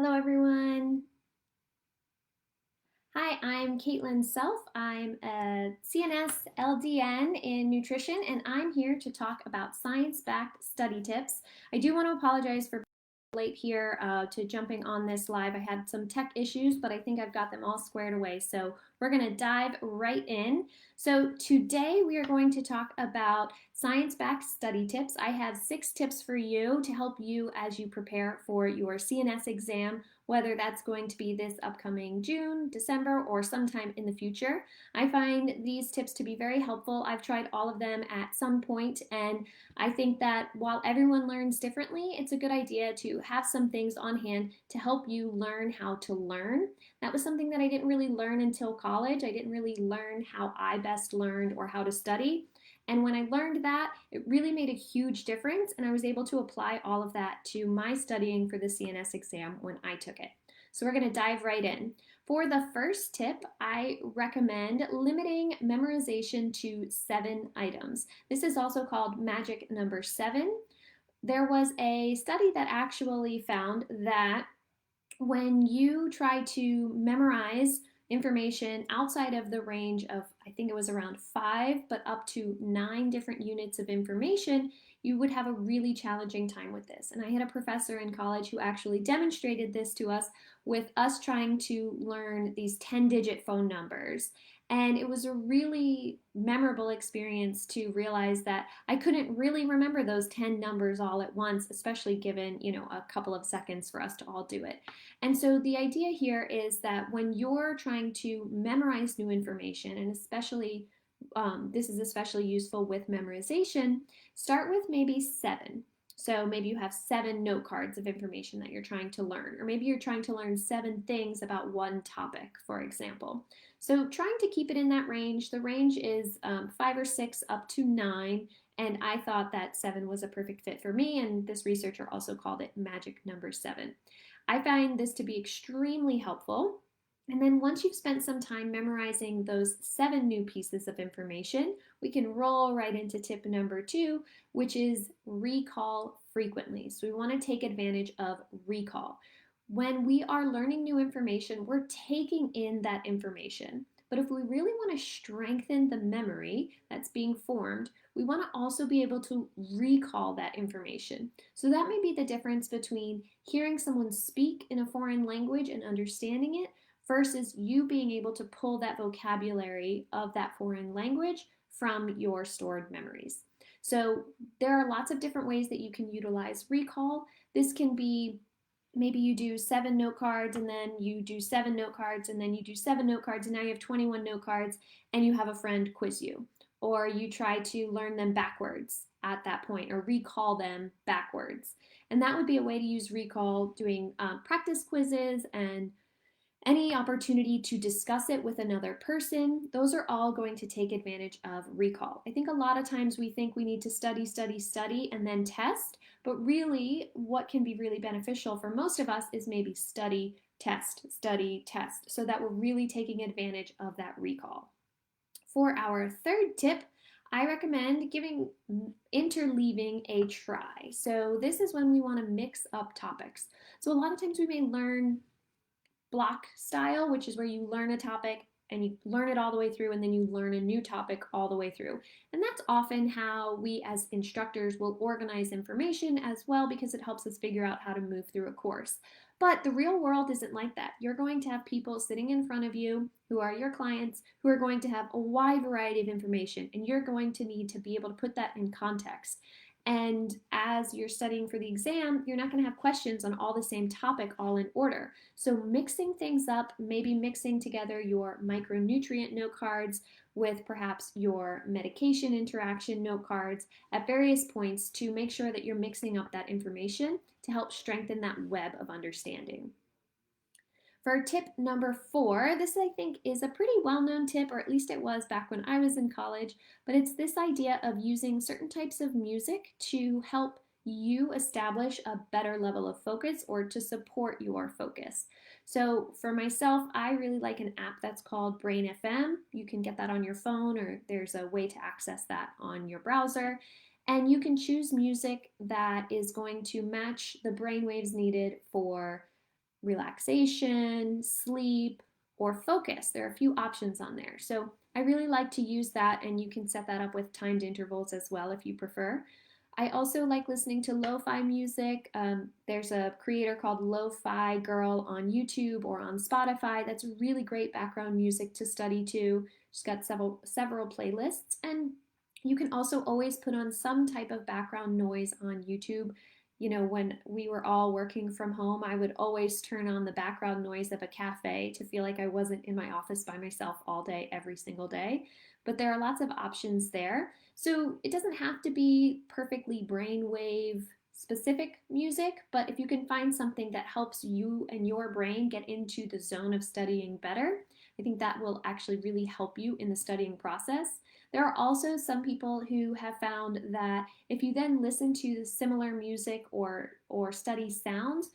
Hello, everyone. Hi, I'm Caitlin Self. I'm a CNS LDN in nutrition, and I'm here to talk about science-backed study tips. I do want to apologize for late here to jumping on this live. I had some tech issues, but I think I've got them all squared away. So we're going to dive right in. So today we are going to talk about science-backed study tips. I have 6 tips for you to help you as you prepare for your CNS exam, whether that's going to be this upcoming June, December, or sometime in the future. I find these tips to be very helpful. I've tried all of them at some point, and I think that while everyone learns differently, it's a good idea to have some things on hand to help you learn how to learn. That was something that I didn't really learn until college. I didn't really learn how I best learned or how to study. And when I learned that, it really made a huge difference, and I was able to apply all of that to my studying for the CNS exam when I took it. So we're going to dive right in. For the first tip, I recommend limiting memorization to 7 items. This is also called magic number 7. There was a study that actually found that when you try to memorize information outside of the range of, I think it was around 5, but up to 9 different units of information, you would have a really challenging time with this. And I had a professor in college who actually demonstrated this to us with us trying to learn these 10-digit phone numbers. And it was a really memorable experience to realize that I couldn't really remember those 10 numbers all at once, especially given, a couple of seconds for us to all do it. And so the idea here is that when you're trying to memorize new information, and especially this is especially useful with memorization, start with maybe 7. So maybe you have 7 note cards of information that you're trying to learn, or maybe you're trying to learn 7 things about one topic, for example. So trying to keep it in that range. The range is 5 or 6 up to 9, and I thought that 7 was a perfect fit for me, and this researcher also called it magic number 7. I find this to be extremely helpful. And then once you've spent some time memorizing those 7 new pieces of information, we can roll right into tip number 2, which is recall frequently. So we want to take advantage of recall. When we are learning new information, we're taking in that information. But if we really want to strengthen the memory that's being formed, we want to also be able to recall that information. So that may be the difference between hearing someone speak in a foreign language and understanding it versus you being able to pull that vocabulary of that foreign language from your stored memories. So there are lots of different ways that you can utilize recall. This can be maybe you do 7 note cards and then you do 7 note cards and then you do 7 note cards and now you have 21 note cards and you have a friend quiz you. Or you try to learn them backwards at that point or recall them backwards. And that would be a way to use recall, doing practice quizzes and any opportunity to discuss it with another person. Those are all going to take advantage of recall. I think a lot of times we think we need to study, study, study, and then test, but really what can be really beneficial for most of us is maybe study, test, so that we're really taking advantage of that recall. For our third tip, I recommend giving interleaving a try. So this is when we want to mix up topics. So a lot of times we may learn block style, which is where you learn a topic and you learn it all the way through and then you learn a new topic all the way through. And that's often how we as instructors will organize information as well, because it helps us figure out how to move through a course. But the real world isn't like that. You're going to have people sitting in front of you who are your clients who are going to have a wide variety of information, and you're going to need to be able to put that in context. And as you're studying for the exam, you're not going to have questions on all the same topic all in order. So mixing things up, maybe mixing together your micronutrient note cards with perhaps your medication interaction note cards at various points to make sure that you're mixing up that information to help strengthen that web of understanding. For tip number 4, this I think is a pretty well-known tip, or at least it was back when I was in college, but it's this idea of using certain types of music to help you establish a better level of focus or to support your focus. So for myself, I really like an app that's called Brain FM. You can get that on your phone, or there's a way to access that on your browser. And you can choose music that is going to match the brain waves needed for relaxation, sleep, or focus. There are a few options on there. So I really like to use that, and you can set that up with timed intervals as well if you prefer. I also like listening to lo-fi music. There's a creator called Lo-Fi Girl on YouTube or on Spotify. That's really great background music to study to. She's got several playlists, and you can also always put on some type of background noise on YouTube. You know, when we were all working from home, I would always turn on the background noise of a cafe to feel like I wasn't in my office by myself all day, every single day. But there are lots of options there. So it doesn't have to be perfectly brainwave specific music, but if you can find something that helps you and your brain get into the zone of studying better, I think that will actually really help you in the studying process. There are also some people who have found that if you then listen to the similar music or study sounds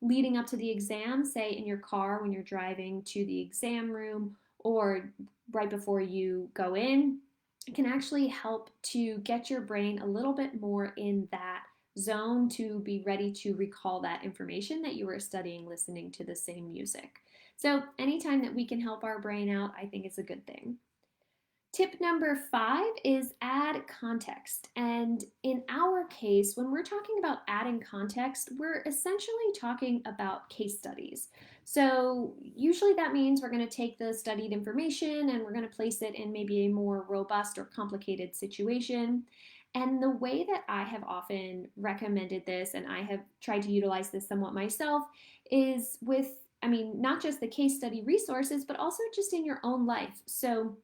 leading up to the exam, say in your car when you're driving to the exam room or right before you go in, it can actually help to get your brain a little bit more in that zone to be ready to recall that information that you were studying listening to the same music. So, anytime that we can help our brain out, I think it's a good thing. Tip number 5 is add context. And in our case, when we're talking about adding context, we're essentially talking about case studies. So usually that means we're going to take the studied information and we're going to place it in maybe a more robust or complicated situation. And the way that I have often recommended this, and I have tried to utilize this somewhat myself, is with, not just the case study resources, but also just in your own life. So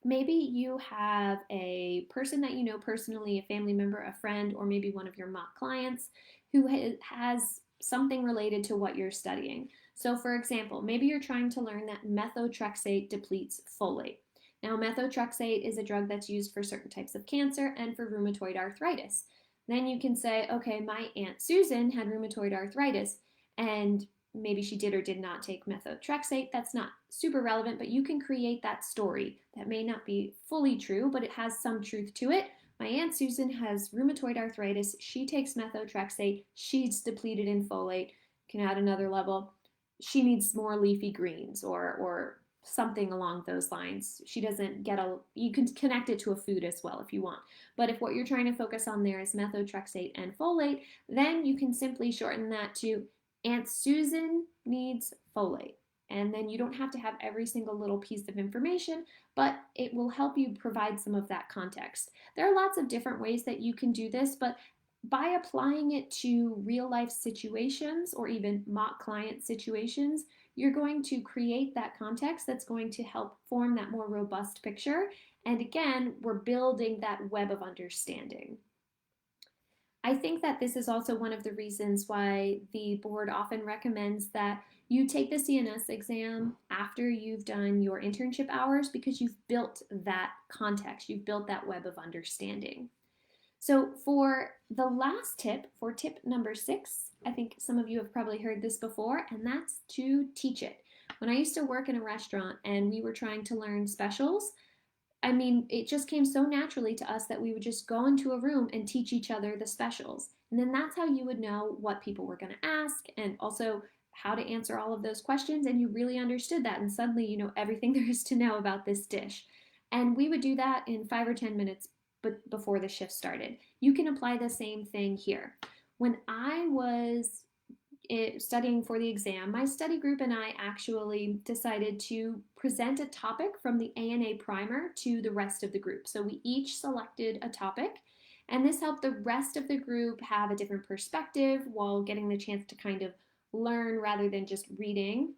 maybe you have a person that you know personally, a family member, a friend, or maybe one of your mock clients who has something related to what you're studying. So, for example, maybe you're trying to learn that methotrexate depletes folate. Now, methotrexate is a drug that's used for certain types of cancer and for rheumatoid arthritis. Then you can say, okay, my Aunt Susan had rheumatoid arthritis, and maybe she did or did not take methotrexate. That's not super relevant, but you can create that story that may not be fully true, but it has some truth to it. My Aunt Susan has rheumatoid arthritis. She takes methotrexate. She's depleted in folate. You can add another level. She needs more leafy greens or something along those lines. She doesn't get you can connect it to a food as well if you want. But if what you're trying to focus on there is methotrexate and folate, then you can simply shorten that to Aunt Susan needs folate. And then you don't have to have every single little piece of information, but it will help you provide some of that context. There are lots of different ways that you can do this, but by applying it to real life situations or even mock client situations, you're going to create that context that's going to help form that more robust picture. And again, we're building that web of understanding. I think that this is also one of the reasons why the board often recommends that you take the CNS exam after you've done your internship hours because you've built that context, you've built that web of understanding. So for the last tip, for tip number 6, I think some of you have probably heard this before, and that's to teach it. When I used to work in a restaurant and we were trying to learn specials, it just came so naturally to us that we would just go into a room and teach each other the specials. And then that's how you would know what people were going to ask and also how to answer all of those questions. And you really understood that. And suddenly you know everything there is to know about this dish. And we would do that in 5 or 10 minutes before the shift started. You can apply the same thing here. When I was studying for the exam, my study group and I actually decided to present a topic from the ANA primer to the rest of the group. So we each selected a topic, and this helped the rest of the group have a different perspective while getting the chance to kind of learn rather than just reading.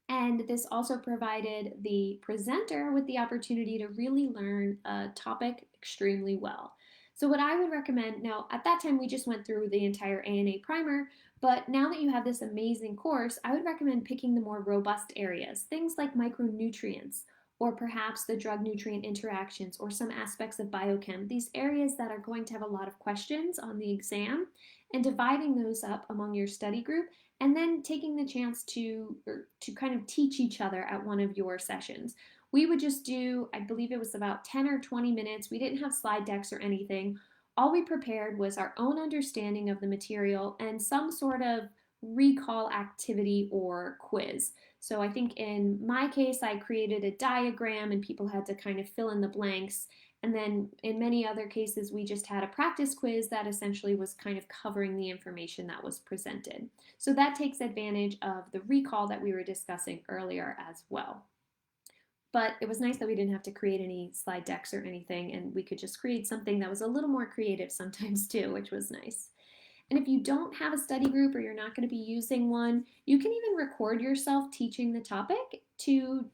And this also provided the presenter with the opportunity to really learn a topic extremely well. So what I would recommend, now at that time we just went through the entire ANA primer, but now that you have this amazing course, I would recommend picking the more robust areas, things like micronutrients, or perhaps the drug nutrient interactions, or some aspects of biochem, these areas that are going to have a lot of questions on the exam, and dividing those up among your study group, and then taking the chance to kind of teach each other at one of your sessions. We would just do, I believe it was about 10 or 20 minutes. We didn't have slide decks or anything. All we prepared was our own understanding of the material and some sort of recall activity or quiz. So I think in my case, I created a diagram and people had to kind of fill in the blanks. And then in many other cases, we just had a practice quiz that essentially was kind of covering the information that was presented. So that takes advantage of the recall that we were discussing earlier as well. But it was nice that we didn't have to create any slide decks or anything, and we could just create something that was a little more creative sometimes too, which was nice. And if you don't have a study group or you're not going to be using one, you can even record yourself teaching the topic to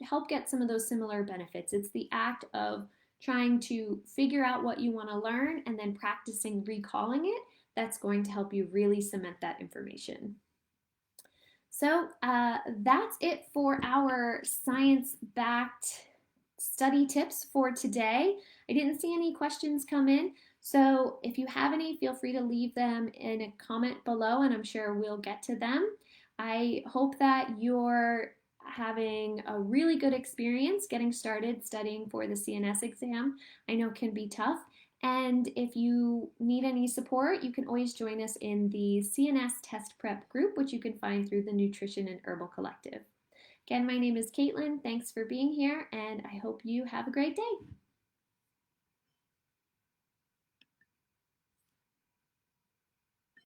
help get some of those similar benefits. It's the act of trying to figure out what you want to learn and then practicing recalling it that's going to help you really cement that information. So that's it for our science-backed study tips for today. I didn't see any questions come in, so if you have any, feel free to leave them in a comment below and I'm sure we'll get to them. I hope that you're having a really good experience getting started studying for the CNS exam. I know it can be tough. And if you need any support, you can always join us in the CNS test prep group, which you can find through the Nutrition and Herbal Collective. Again, my name is Caitlin. Thanks for being here, and I hope you have a great day.